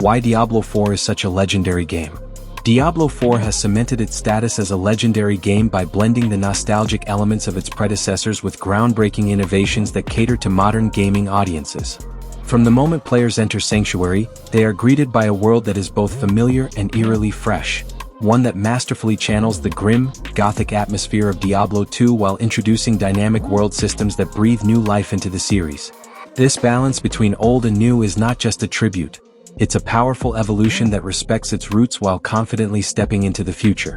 Why Diablo 4 is such a legendary game. Diablo 4 has cemented its status as a legendary game by blending the nostalgic elements of its predecessors with groundbreaking innovations that cater to modern gaming audiences. From the moment players enter Sanctuary, they are greeted by a world that is both familiar and eerily fresh, one that masterfully channels the grim, gothic atmosphere of Diablo 2 while introducing dynamic world systems that breathe new life into the series. This balance between old and new is not just a tribute. It's a powerful evolution that respects its roots while confidently stepping into the future.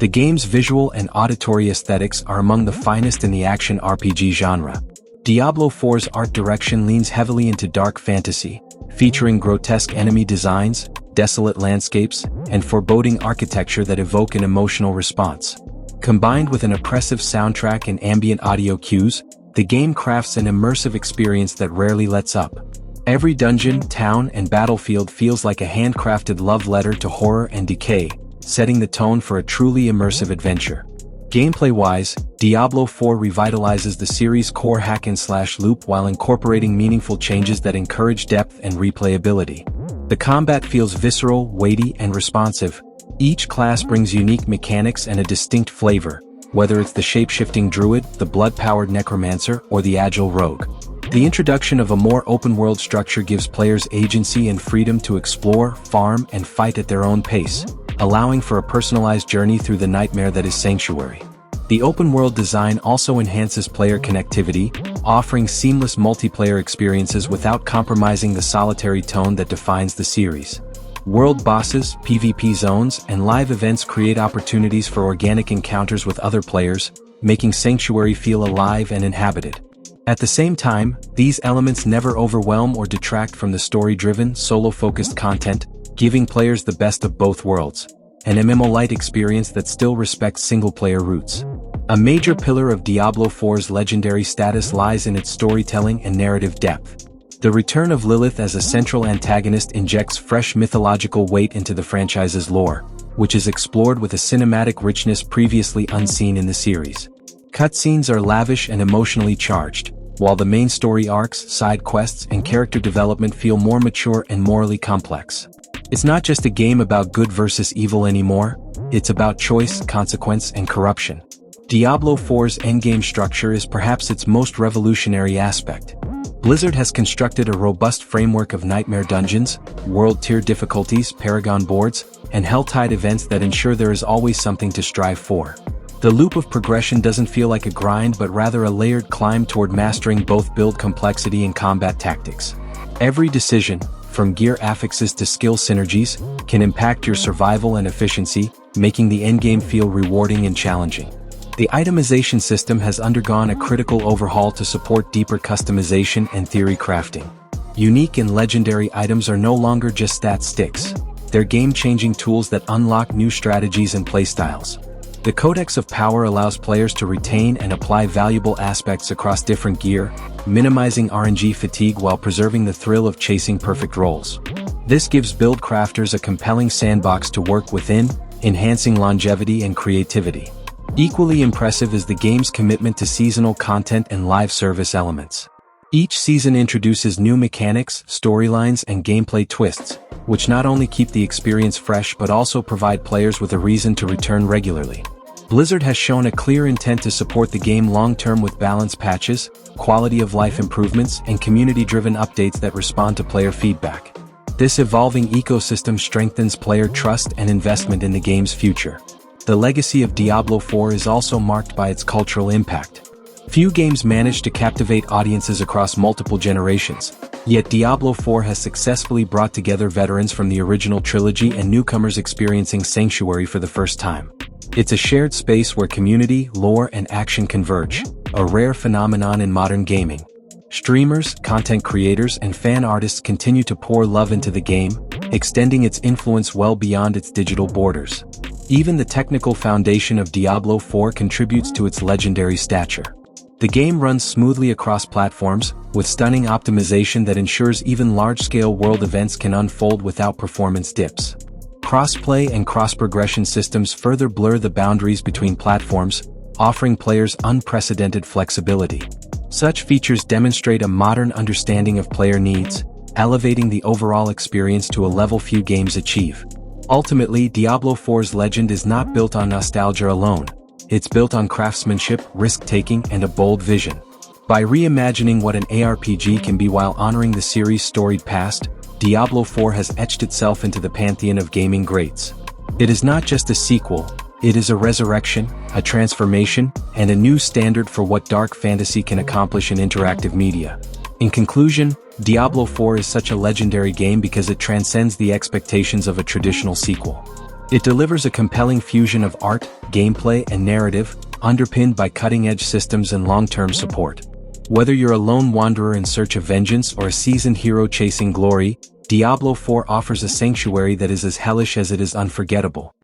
The game's visual and auditory aesthetics are among the finest in the action RPG genre. Diablo 4's art direction leans heavily into dark fantasy, featuring grotesque enemy designs, desolate landscapes, and foreboding architecture that evoke an emotional response. Combined with an oppressive soundtrack and ambient audio cues, the game crafts an immersive experience that rarely lets up. Every dungeon, town, and battlefield feels like a handcrafted love letter to horror and decay, setting the tone for a truly immersive adventure. Gameplay-wise, Diablo 4 revitalizes the series' core hack-and-slash loop while incorporating meaningful changes that encourage depth and replayability. The combat feels visceral, weighty, and responsive. Each class brings unique mechanics and a distinct flavor, whether it's the shape-shifting druid, the blood-powered necromancer, or the agile rogue. The introduction of a more open-world structure gives players agency and freedom to explore, farm, and fight at their own pace, allowing for a personalized journey through the nightmare that is Sanctuary. The open-world design also enhances player connectivity, offering seamless multiplayer experiences without compromising the solitary tone that defines the series. World bosses, PvP zones, and live events create opportunities for organic encounters with other players, making Sanctuary feel alive and inhabited. At the same time, these elements never overwhelm or detract from the story-driven, solo-focused content, giving players the best of both worlds, an MMO-light experience that still respects single-player roots. A major pillar of Diablo 4's legendary status lies in its storytelling and narrative depth. The return of Lilith as a central antagonist injects fresh mythological weight into the franchise's lore, which is explored with a cinematic richness previously unseen in the series. Cutscenes are lavish and emotionally charged, while the main story arcs, side quests, and character development feel more mature and morally complex. It's not just a game about good versus evil anymore, it's about choice, consequence, and corruption. Diablo 4's endgame structure is perhaps its most revolutionary aspect. Blizzard has constructed a robust framework of nightmare dungeons, world-tier difficulties, paragon boards, and hell-tide events that ensure there is always something to strive for. The loop of progression doesn't feel like a grind but rather a layered climb toward mastering both build complexity and combat tactics. Every decision, from gear affixes to skill synergies, can impact your survival and efficiency, making the endgame feel rewarding and challenging. The itemization system has undergone a critical overhaul to support deeper customization and theory crafting. Unique and legendary items are no longer just stat sticks. They're game-changing tools that unlock new strategies and playstyles. The Codex of Power allows players to retain and apply valuable aspects across different gear, minimizing RNG fatigue while preserving the thrill of chasing perfect rolls. This gives build crafters a compelling sandbox to work within, enhancing longevity and creativity. Equally impressive is the game's commitment to seasonal content and live service elements. Each season introduces new mechanics, storylines, and gameplay twists, which not only keep the experience fresh but also provide players with a reason to return regularly. Blizzard has shown a clear intent to support the game long-term with balanced patches, quality-of-life improvements, and community-driven updates that respond to player feedback. This evolving ecosystem strengthens player trust and investment in the game's future. The legacy of Diablo 4 is also marked by its cultural impact. Few games manage to captivate audiences across multiple generations, yet Diablo 4 has successfully brought together veterans from the original trilogy and newcomers experiencing Sanctuary for the first time. It's a shared space where community, lore, and action converge, a rare phenomenon in modern gaming. Streamers, content creators, and fan artists continue to pour love into the game, extending its influence well beyond its digital borders. Even the technical foundation of Diablo 4 contributes to its legendary stature. The game runs smoothly across platforms, with stunning optimization that ensures even large-scale world events can unfold without performance dips. Cross-play and cross-progression systems further blur the boundaries between platforms, offering players unprecedented flexibility. Such features demonstrate a modern understanding of player needs, elevating the overall experience to a level few games achieve. Ultimately, Diablo 4's legend is not built on nostalgia alone. It's built on craftsmanship, risk-taking, and a bold vision. By reimagining what an ARPG can be while honoring the series' storied past, Diablo 4 has etched itself into the pantheon of gaming greats. It is not just a sequel, it is a resurrection, a transformation, and a new standard for what dark fantasy can accomplish in interactive media. In conclusion, Diablo 4 is such a legendary game because it transcends the expectations of a traditional sequel. It delivers a compelling fusion of art, gameplay, and narrative, underpinned by cutting-edge systems and long-term support. Whether you're a lone wanderer in search of vengeance or a seasoned hero chasing glory, Diablo 4 offers a sanctuary that is as hellish as it is unforgettable.